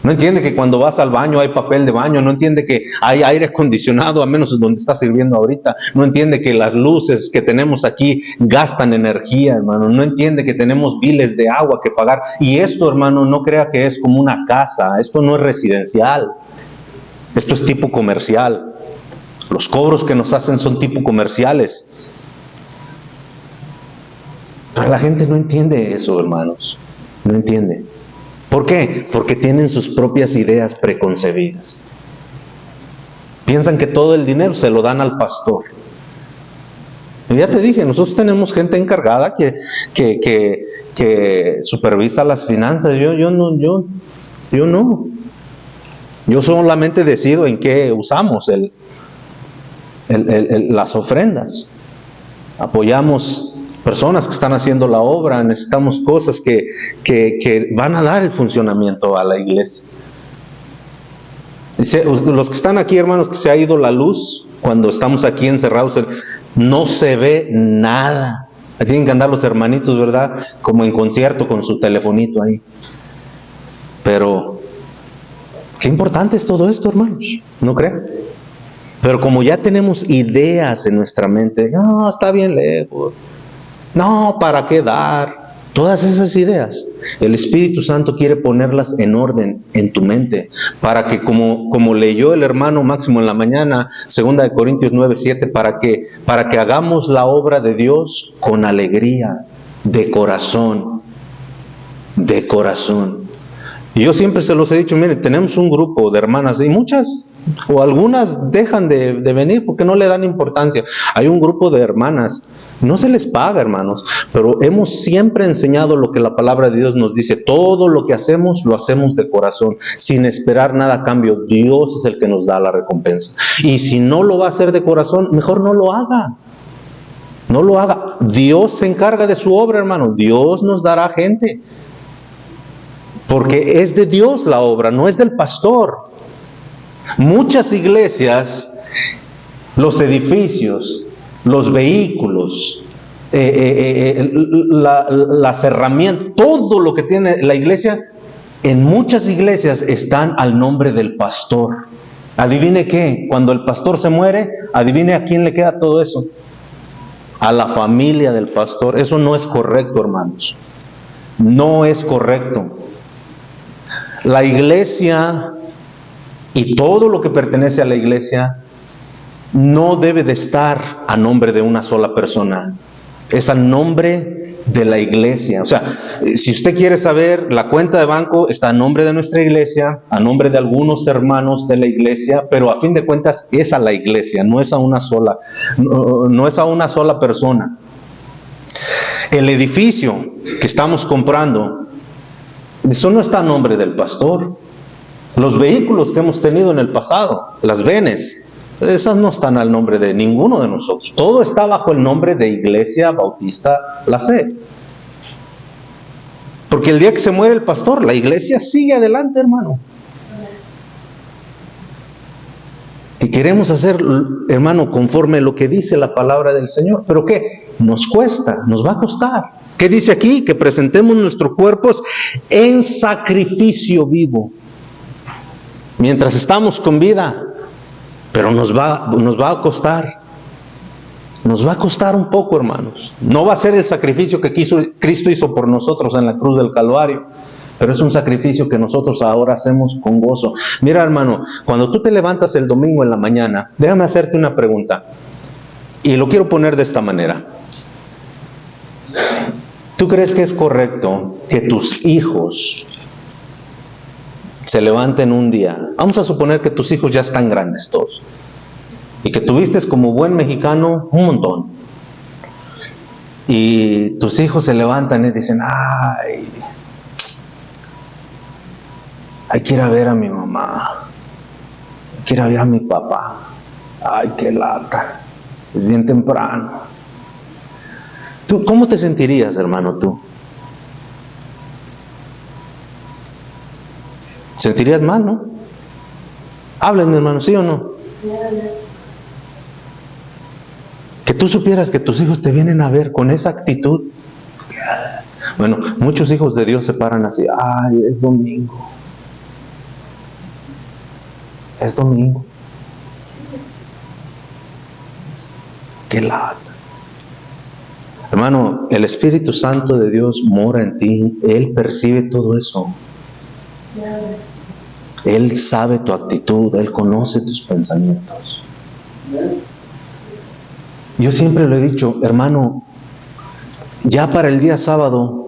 No entiende que cuando vas al baño hay papel de baño, no entiende que hay aire acondicionado, a menos donde está sirviendo ahorita, no entiende que las luces que tenemos aquí gastan energía, hermano, no entiende que tenemos biles de agua que pagar. Y esto, hermano, no crea que es como una casa, esto no es residencial, esto es tipo comercial. Los cobros que nos hacen son tipo comerciales. Pero la gente no entiende eso, hermanos, no entiende. ¿Por qué? Porque tienen sus propias ideas preconcebidas. Piensan que todo el dinero se lo dan al pastor. Ya te dije, nosotros tenemos gente encargada que supervisa las finanzas. Yo no. Yo solamente decido en qué usamos las ofrendas. Apoyamos personas que están haciendo la obra, necesitamos cosas que van a dar el funcionamiento a la iglesia. Los que están aquí, hermanos, que se ha ido la luz, cuando estamos aquí encerrados, no se ve nada. Tienen que andar los hermanitos, ¿verdad? Como en concierto con su telefonito ahí. Pero qué importante es todo esto, hermanos, ¿no creen? Pero como ya tenemos ideas en nuestra mente, no, está bien lejos, no, ¿para qué dar? Todas esas ideas, el Espíritu Santo quiere ponerlas en orden en tu mente, para que como leyó el hermano Máximo en la mañana, 2 Corintios 9:7, para que hagamos la obra de Dios con alegría, de corazón. Y yo siempre se los he dicho, miren, tenemos un grupo de hermanas y muchas o algunas dejan de venir porque no le dan importancia. Hay un grupo de hermanas, no se les paga, hermanos, pero hemos siempre enseñado lo que la palabra de Dios nos dice. Todo lo que hacemos, lo hacemos de corazón, sin esperar nada a cambio. Dios es el que nos da la recompensa. Y si no lo va a hacer de corazón, mejor no lo haga. No lo haga. Dios se encarga de su obra, hermano. Dios nos dará gente. Porque es de Dios la obra, no es del pastor. Muchas iglesias, los edificios, los vehículos, las herramientas, todo lo que tiene la iglesia, en muchas iglesias están al nombre del pastor. Adivine qué, cuando el pastor se muere, adivine a quién le queda todo eso. A la familia del pastor. Eso no es correcto, hermanos. No es correcto. La iglesia y todo lo que pertenece a la iglesia no debe de estar a nombre de una sola persona. Es a nombre de la iglesia. O sea, si usted quiere saber, la cuenta de banco está a nombre de nuestra iglesia, a nombre de algunos hermanos de la iglesia, pero a fin de cuentas es a la iglesia, no es a una sola, no es a una sola persona. El edificio que estamos comprando, eso no está a nombre del pastor. Los vehículos que hemos tenido en el pasado, las venes, esas no están al nombre de ninguno de nosotros. Todo está bajo el nombre de Iglesia Bautista La Fe. Porque el día que se muere el pastor, la iglesia sigue adelante, hermano. Y queremos hacer, hermano, conforme a lo que dice la palabra del Señor. ¿Pero qué? Nos cuesta, nos va a costar. ¿Qué dice aquí? Que presentemos nuestros cuerpos en sacrificio vivo. Mientras estamos con vida. Pero nos va a costar. Nos va a costar un poco, hermanos. No va a ser el sacrificio que Cristo hizo por nosotros en la cruz del Calvario. Pero es un sacrificio que nosotros ahora hacemos con gozo. Mira, hermano, cuando tú te levantas el domingo en la mañana, déjame hacerte una pregunta. Y lo quiero poner de esta manera. ¿Tú crees que es correcto que tus hijos se levanten un día? Vamos a suponer que tus hijos ya están grandes todos. Y que tuviste como buen mexicano un montón. Y tus hijos se levantan y dicen, ay, hay que ir a ver a mi mamá. Hay que ir a ver a mi papá. Ay, qué lata. Es bien temprano. ¿Tú cómo te sentirías, hermano, tú? ¿Sentirías mal, no? Háblenme, hermano, ¿sí o no? Que tú supieras que tus hijos te vienen a ver con esa actitud. Bueno, muchos hijos de Dios se paran así. Ay, es domingo. Es domingo. Qué lata. Hermano, el Espíritu Santo de Dios mora en ti. Él percibe todo eso. Él sabe tu actitud. Él conoce tus pensamientos. Yo siempre lo he dicho, hermano, ya para el día sábado,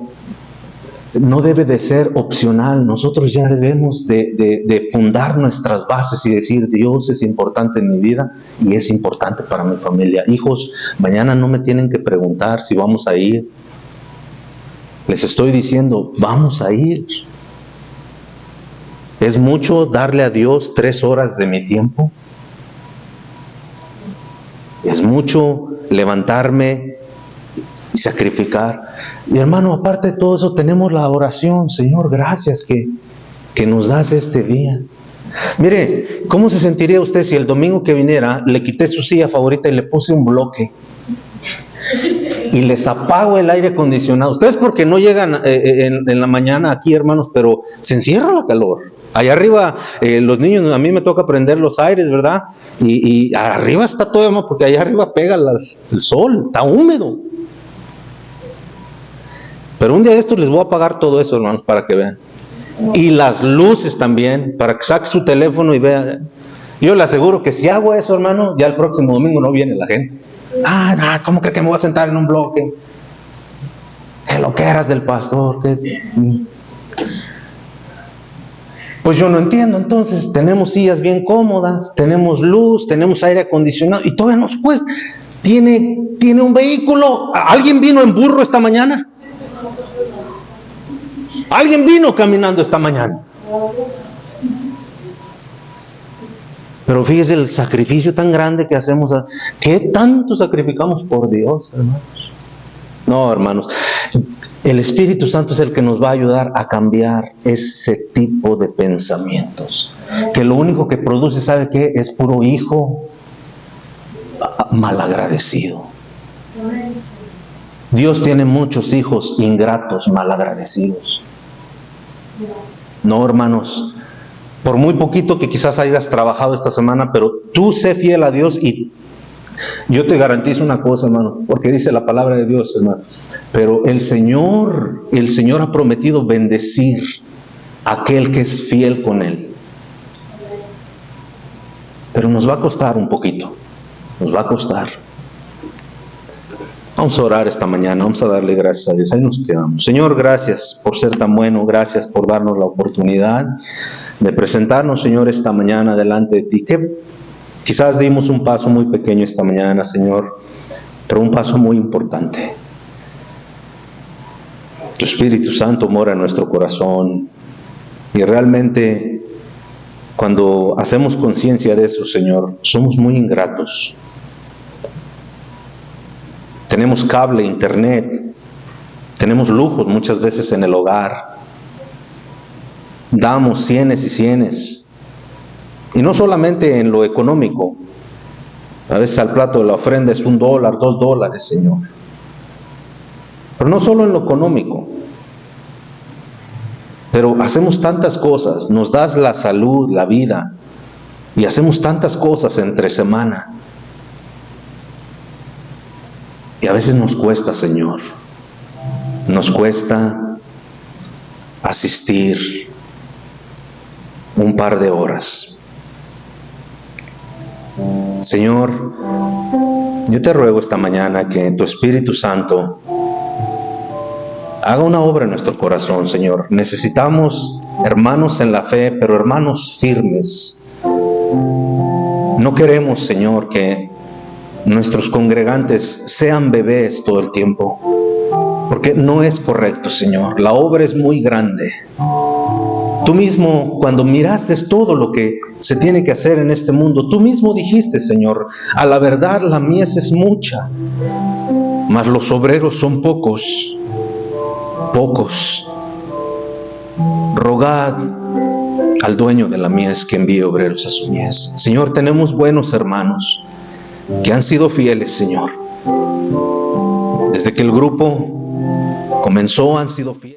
no debe de ser opcional. Nosotros ya debemos de fundar nuestras bases y decir, Dios es importante en mi vida y es importante para mi familia. Hijos, mañana no me tienen que preguntar si vamos a ir. Les estoy diciendo, vamos a ir. ¿Es mucho darle a Dios 3 horas de mi tiempo? ¿Es mucho levantarme y sacrificar? Y hermano, aparte de todo eso, tenemos la oración. Señor, gracias que nos das este día. Mire, ¿cómo se sentiría usted si el domingo que viniera le quité su silla favorita y le puse un bloque? Y les apago el aire acondicionado. Ustedes porque no llegan en la mañana aquí, hermanos, pero se encierra la calor. Allá arriba, los niños, a mí me toca prender los aires, ¿verdad? Y arriba está todo, hermano, porque allá arriba pega el sol, está húmedo. Pero un día de estos les voy a apagar todo eso, hermanos, para que vean. Y las luces también, para que saque su teléfono y vea. Yo le aseguro que si hago eso, hermano, ya el próximo domingo no viene la gente. ¿Cómo cree que me voy a sentar en un bloque? ¿Qué lo que eras del pastor? Pues yo no entiendo. Entonces tenemos sillas bien cómodas, tenemos luz, tenemos aire acondicionado y todavía nos cuesta. Tiene un vehículo. ¿Alguien vino en burro esta mañana? ¿Alguien vino caminando esta mañana? Pero fíjese el sacrificio tan grande que hacemos. ¿Qué tanto sacrificamos por Dios, hermanos? No, hermanos. El Espíritu Santo es el que nos va a ayudar a cambiar ese tipo de pensamientos. Que lo único que produce, ¿sabe qué? Es puro hijo malagradecido. Dios tiene muchos hijos ingratos, malagradecidos. No, hermanos. Por muy poquito que quizás hayas trabajado esta semana, pero tú sé fiel a Dios y yo te garantizo una cosa, hermano, porque dice la palabra de Dios, hermano. Pero el Señor ha prometido bendecir a aquel que es fiel con Él. Pero nos va a costar un poquito, nos va a costar. Vamos a orar esta mañana, vamos a darle gracias a Dios. Ahí nos quedamos. Señor, gracias por ser tan bueno, gracias por darnos la oportunidad de presentarnos, Señor, esta mañana delante de ti. Que quizás dimos un paso muy pequeño esta mañana, Señor, pero un paso muy importante. Tu Espíritu Santo mora en nuestro corazón y realmente cuando hacemos conciencia de eso, Señor, somos muy ingratos. Tenemos cable, internet, tenemos lujos muchas veces en el hogar. Damos cienes y cienes. Y no solamente en lo económico. A veces al plato de la ofrenda es $1, $2, Señor. Pero no solo en lo económico. Pero hacemos tantas cosas. Nos das la salud, la vida. Y hacemos tantas cosas entre semana. Y a veces nos cuesta, Señor. Nos cuesta asistir un par de horas. Señor, yo te ruego esta mañana que tu Espíritu Santo haga una obra en nuestro corazón, Señor. Necesitamos hermanos en la fe, pero hermanos firmes. No queremos, Señor, que nuestros congregantes sean bebés todo el tiempo, porque no es correcto, Señor. La obra es muy grande. Tú mismo, cuando miraste todo lo que se tiene que hacer en este mundo, tú mismo dijiste, Señor, a la verdad la mies es mucha, mas los obreros son pocos. Rogad al dueño de la mies que envíe obreros a su mies. Señor, tenemos buenos hermanos que han sido fieles, Señor. Desde que el grupo comenzó han sido fieles.